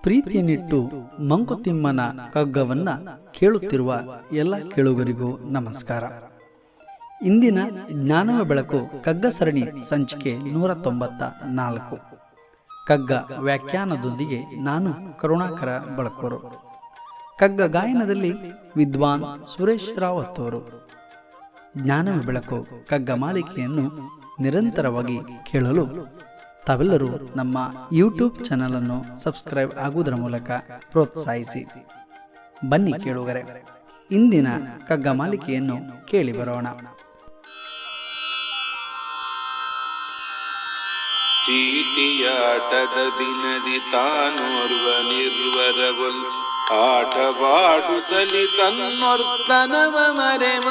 ಪ್ರೀತಿಯನ್ನಿಟ್ಟು ಮಂಕುತಿಮ್ಮನ ಕಗ್ಗವನ್ನ ಕೇಳುತ್ತಿರುವ ಎಲ್ಲ ಕೇಳುಗರಿಗೂ ನಮಸ್ಕಾರ. ಇಂದಿನ ಜ್ಞಾನವ ಬೆಳಕು ಕಗ್ಗ ಸರಣಿ ಸಂಚಿಕೆ 194 ಕಗ್ಗ ವ್ಯಾಖ್ಯಾನದೊಂದಿಗೆ ನಾನು ಕರುಣಾಕರ ಬಳಕೋರು. ಕಗ್ಗ ಗಾಯನದಲ್ಲಿ ವಿದ್ವಾನ್ ಸುರೇಶ್ ರಾವತ್ ಅವರು. ಜ್ಞಾನವ ಬೆಳಕು ಕಗ್ಗ ಮಾಲಿಕೆಯನ್ನು ನಿರಂತರವಾಗಿ ಕೇಳಲು ತಾವೆಲ್ಲರೂ ನಮ್ಮ ಯೂಟ್ಯೂಬ್ ಚಾನಲ್ ಅನ್ನು ಸಬ್ಸ್ಕ್ರೈಬ್ ಆಗುವುದರ ಮೂಲಕ ಪ್ರೋತ್ಸಾಹಿಸಿ. ಬನ್ನಿ ಕೇಳುಗರೆ, ಇಂದಿನ ಕಗ್ಗ ಮಾಲಿಕೆಯನ್ನು ಕೇಳಿ ಬರೋಣ. ಚೀಟಿಯಾಟದ ದಿನದಿ ತಾನೋರ್ವ ನಿರ್ವರಗೊಲ್ ಆಟವಾಡುತ್ತಲಿ ತನ್ನೊರ್ತನವ ಮರೆವ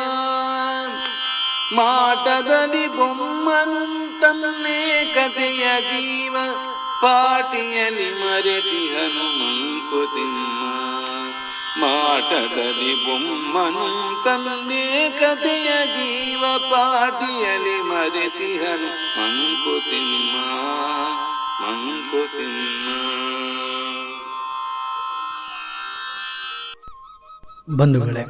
ಮಾಟದಲ್ಲಿ ಬೊಮ್ಮನು ತನ್ನೇ ಕಥೆಯ ಜೀವ ಪಾಟಿಯಲಿ ಮರೆತಿಹನು ಮಂಕುತಿಮ್ಮ. ಮಾಟದಲ್ಲಿ ಬೊಮ್ಮನು ತನ್ನೇ ಕಥೆಯ ಜೀವ ಪಾಟಿಯಲಿ ಮರೆತಿಹನು ಮಂಕುತಿಮ್ಮ ಮಂಕುತಿಮ್ಮ. ಬಂಧುಗಳೇ,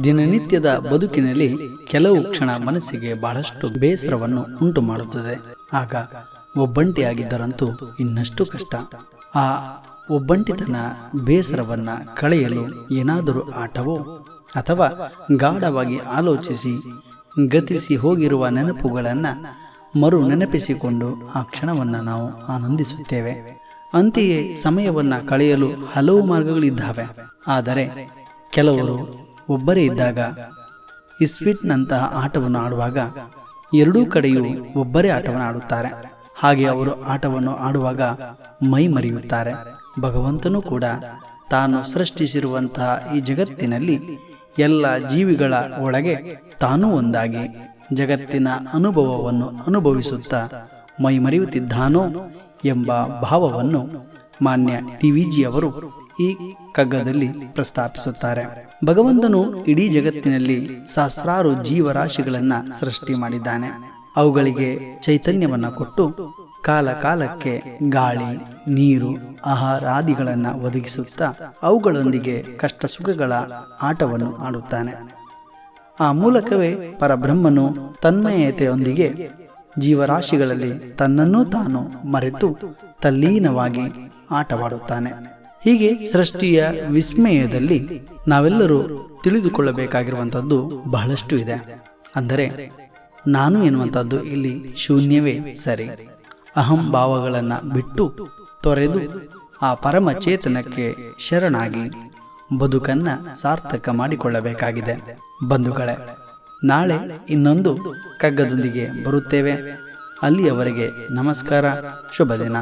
ದಿನನಿತ್ಯದ ಬದುಕಿನಲ್ಲಿ ಕೆಲವು ಕ್ಷಣ ಮನಸ್ಸಿಗೆ ಬಹಳಷ್ಟು ಬೇಸರವನ್ನು ಉಂಟು ಮಾಡುತ್ತದೆ. ಆಗ ಒಬ್ಬಂಟಿಯಾಗಿದ್ದರಂತೂ ಇನ್ನಷ್ಟು ಕಷ್ಟ. ಆ ಒಬ್ಬಂಟಿತನ ಬೇಸರವನ್ನ ಕಳೆಯಲು ಏನಾದರೂ ಆಟವೋ ಅಥವಾ ಗಾಢವಾಗಿ ಆಲೋಚಿಸಿ ಗತಿಸಿ ಹೋಗಿರುವ ನೆನಪುಗಳನ್ನು ಮರು ನೆನಪಿಸಿಕೊಂಡು ಆ ಕ್ಷಣವನ್ನು ನಾವು ಆನಂದಿಸುತ್ತೇವೆ. ಅಂತೆಯೇ ಸಮಯವನ್ನು ಕಳೆಯಲು ಹಲವು ಮಾರ್ಗಗಳಿದ್ದಾವೆ. ಆದರೆ ಕೆಲವರು ಒಬ್ಬರೇ ಇದ್ದಾಗ ಇಸ್ವಿಟ್ನಂತಹ ಆಟವನ್ನು ಆಡುವಾಗ ಎರಡೂ ಕಡೆಯೂ ಒಬ್ಬರೇ ಆಟವನ್ನು ಆಡುತ್ತಾರೆ. ಹಾಗೆ ಅವರು ಆಟವನ್ನು ಆಡುವಾಗ ಮೈ ಮರೆಯುತ್ತಾರೆ. ಭಗವಂತನೂ ಕೂಡ ತಾನು ಸೃಷ್ಟಿಸಿರುವಂತಹ ಈ ಜಗತ್ತಿನಲ್ಲಿ ಎಲ್ಲ ಜೀವಿಗಳ ಒಳಗೆ ತಾನೂ ಒಂದಾಗಿ ಜಗತ್ತಿನ ಅನುಭವವನ್ನು ಅನುಭವಿಸುತ್ತಾ ಮೈ ಮರೆಯುತ್ತಿದ್ದಾನೋ ಎಂಬ ಭಾವವನ್ನು ಮಾನ್ಯ TVG ಅವರು ಈ ಕಗ್ಗದಲ್ಲಿ ಪ್ರಸ್ತಾಪಿಸುತ್ತಾರೆ. ಭಗವಂತನು ಇಡೀ ಜಗತ್ತಿನಲ್ಲಿ ಸಹಸ್ರಾರು ಜೀವರಾಶಿಗಳನ್ನ ಸೃಷ್ಟಿ ಮಾಡಿದ್ದಾನೆ. ಅವುಗಳಿಗೆ ಚೈತನ್ಯವನ್ನ ಕೊಟ್ಟು ಕಾಲ ಕಾಲಕ್ಕೆ ಗಾಳಿ, ನೀರು, ಆಹಾರಾದಿಗಳನ್ನು ಒದಗಿಸುತ್ತಾ ಅವುಗಳೊಂದಿಗೆ ಕಷ್ಟ ಸುಖಗಳ ಆಟವನ್ನು ಆಡುತ್ತಾನೆ. ಆ ಮೂಲಕವೇ ಪರಬ್ರಹ್ಮನು ತನ್ಮಯತೆಯೊಂದಿಗೆ ಜೀವರಾಶಿಗಳಲ್ಲಿ ತನ್ನನ್ನೂ ತಾನು ಮರೆತು ತಲ್ಲೀನವಾಗಿ ಆಟವಾಡುತ್ತಾನೆ. ಹೀಗೆ ಸೃಷ್ಟಿಯ ವಿಸ್ಮಯದಲ್ಲಿ ನಾವೆಲ್ಲರೂ ತಿಳಿದುಕೊಳ್ಳಬೇಕಾಗಿರುವಂಥದ್ದು ಬಹಳಷ್ಟು ಇದೆ. ಅಂದರೆ ನಾನು ಎನ್ನುವಂಥದ್ದು ಇಲ್ಲಿ ಶೂನ್ಯವೇ ಸರಿ. ಅಹಂ ಭಾವಗಳನ್ನು ಬಿಟ್ಟು ತೊರೆದು ಆ ಪರಮ ಚೇತನಕ್ಕೆ ಶರಣಾಗಿ ಬದುಕನ್ನ ಸಾರ್ಥಕ ಮಾಡಿಕೊಳ್ಳಬೇಕಾಗಿದೆ. ಬಂಧುಗಳೇ, ನಾಳೆ ಇನ್ನೊಂದು ಕಗ್ಗದೊಂದಿಗೆ ಬರುತ್ತೇವೆ. ಅಲ್ಲಿಯವರೆಗೆ ನಮಸ್ಕಾರ, ಶುಭ ದಿನ.